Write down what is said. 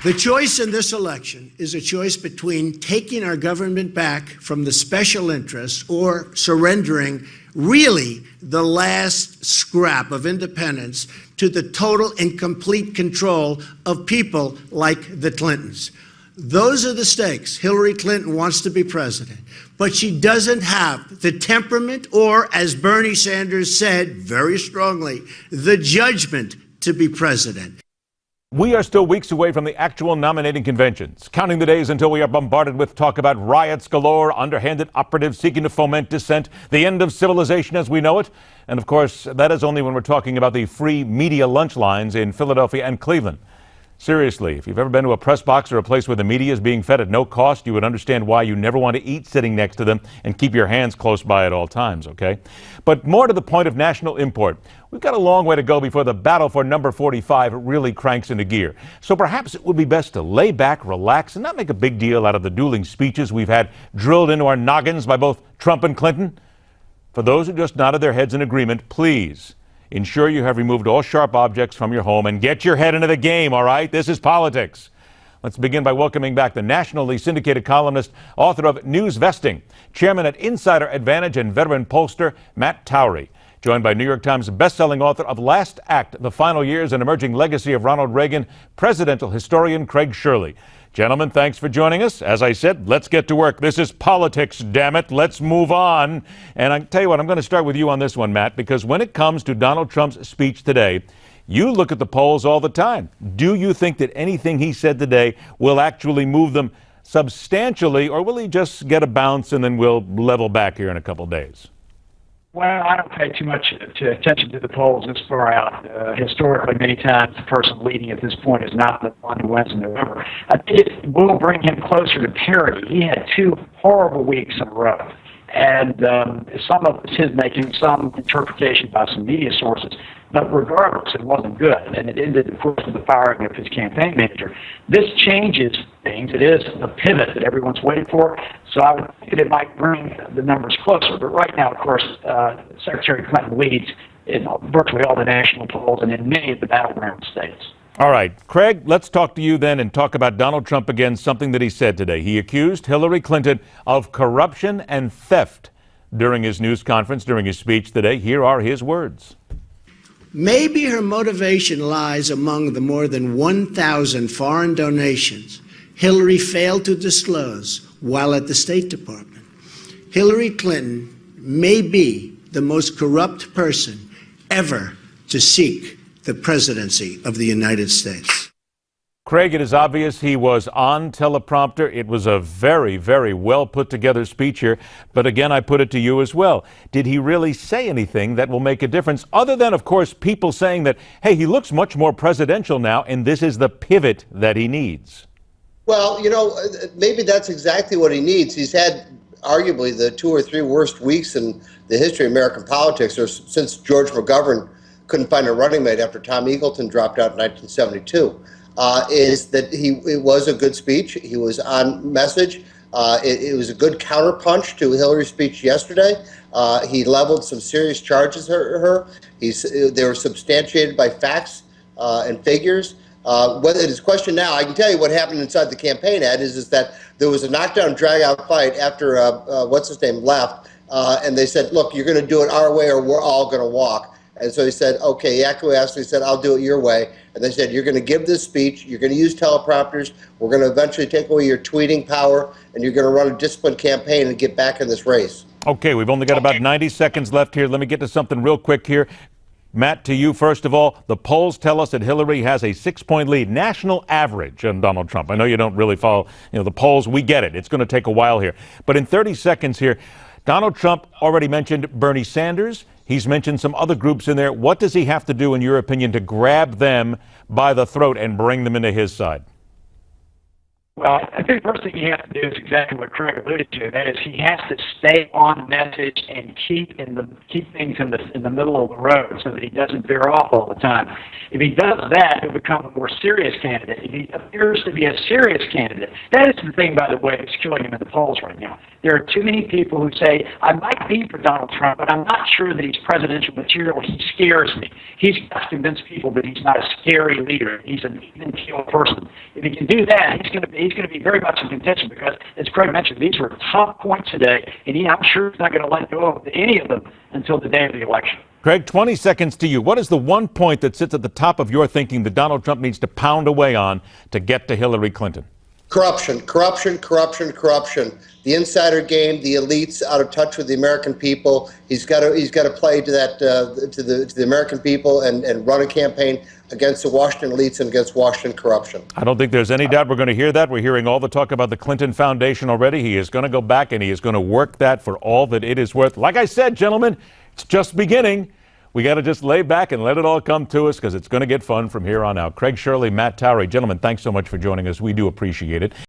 The choice in this election is a choice between taking our government back from the special interests or surrendering really the last scrap of independence to the total and complete control of people like the Clintons. Those are the stakes. Hillary Clinton wants to be president, but she doesn't have the temperament or, as Bernie Sanders said very strongly, the judgment to be president. We are still weeks away from the actual nominating conventions, counting the days until we are bombarded with talk about riots galore, underhanded operatives seeking to foment dissent, the end of civilization as we know it. And of course, that is only when we're talking about the free media lunch lines in Philadelphia and Cleveland. Seriously, if you've ever been to a press box or a place where the media is being fed at no cost, you would understand why you never want to eat sitting next to them and keep your hands close by at all times, okay? But more to the point of national import, we've got a long way to go before the battle for number 45 really cranks into gear. So perhaps it would be best to lay back, relax, and not make a big deal out of the dueling speeches we've had drilled into our noggins by both Trump and Clinton. For those who just nodded their heads in agreement, please ensure you have removed all sharp objects from your home and get your head into the game, all right? This is politics. Let's begin by welcoming back the nationally syndicated columnist, author of Newsvesting, chairman at InsiderAdvantage and veteran pollster Matt Towery, joined by New York Times bestselling author of Last Act, The Final Years and Emerging Legacy of Ronald Reagan, presidential historian Craig Shirley. Gentlemen, thanks for joining us. As I said, let's get to work. This is politics, damn it. Let's move on. And I tell you what, I'm going to start with you on this one, Matt, because when it comes to Donald Trump's speech today, you look at the polls all the time. Do you think that anything he said today will actually move them substantially, or will he just get a bounce and then we'll level back here in a couple days? Well, I don't pay too much attention to the polls this far out. Historically, many times the person leading at this point is not the one who wins in November. I think it will bring him closer to parity. He had 2 horrible weeks in a row. And some of it's his making, some interpretation by some media sources. But regardless, it wasn't good. And it ended, of course, with the firing of his campaign manager. This changes things. It is a pivot that everyone's waiting for. So I would think that it might bring the numbers closer. But right now, of course, Secretary Clinton leads in virtually all the national polls and in many of the battleground states. All right, Craig, let's talk to you then and talk about Donald Trump again, something that he said today. He accused Hillary Clinton of corruption and theft during his news conference, during his speech today. Here are his words. Maybe her motivation lies among the more than 1,000 foreign donations Hillary failed to disclose while at the State Department. Hillary Clinton may be the most corrupt person ever to seek the presidency of the United States. Craig, it is obvious he was on teleprompter. It was a very, very well put together speech here. But again, I put it to you as well. Did he really say anything that will make a difference? Other than, of course, people saying that, hey, he looks much more presidential now, and this is the pivot that he needs. Well, maybe that's exactly what he needs. He's had arguably the 2 or 3 worst weeks in the history of American politics, or since George McGovern couldn't find a running mate after Tom Eagleton dropped out in 1972. Is that it was a good speech. He was on message. It was a good counterpunch to Hillary's speech yesterday. He leveled some serious charges at her. They were substantiated by facts and figures. Whether it is question now, I can tell you what happened inside the campaign, Ed, is that there was a knockdown, drag-out fight after what's-his-name left, and they said, look, you're going to do it our way or we're all going to walk. And so he said, okay, he acquiesced. He said, I'll do it your way. And they said, you're going to give this speech, you're going to use teleprompters, we're going to eventually take away your tweeting power, and you're going to run a disciplined campaign and get back in this race. Okay, we've only got about 90 seconds left here. Let me get to something real quick here. Matt, to you first of all, the polls tell us that Hillary has a 6-point lead, national average on Donald Trump. I know you don't really follow the polls. We get it. It's going to take a while here. But in 30 seconds here, Donald Trump already mentioned Bernie Sanders. He's mentioned some other groups in there. What does he have to do, in your opinion, to grab them by the throat and bring them into his side? Well, I think the first thing you have to do is exactly what Craig alluded to. That is, he has to stay on message and keep things in the middle of the road so that he doesn't veer off all the time. If he does that, he'll become a more serious candidate. If he appears to be a serious candidate, that is the thing, by the way, that's killing him in the polls right now. There are too many people who say, I might be for Donald Trump, but I'm not sure that he's presidential material. He scares me. He's got to convince people that he's not a scary leader. He's an even-keel person. If he can do that, he's going to be very much in contention because, as Craig mentioned, these were tough points today, and I'm sure he's not going to let go of any of them until the day of the election. Craig, 20 seconds to you. What is the one point that sits at the top of your thinking that Donald Trump needs to pound away on to get to Hillary Clinton? Corruption. The insider game, the elites out of touch with the American people. He's got to play to that to the American people and run a campaign against the Washington elites and against Washington corruption. I don't think there's any doubt we're going to hear that. We're hearing all the talk about the Clinton Foundation already. He is going to go back and he is going to work that for all that it is worth. Like I said, gentlemen, it's just beginning. We got to just lay back and let it all come to us because it's going to get fun from here on out. Craig, Shirley, Matt Towery, gentlemen, thanks so much for joining us. We do appreciate it.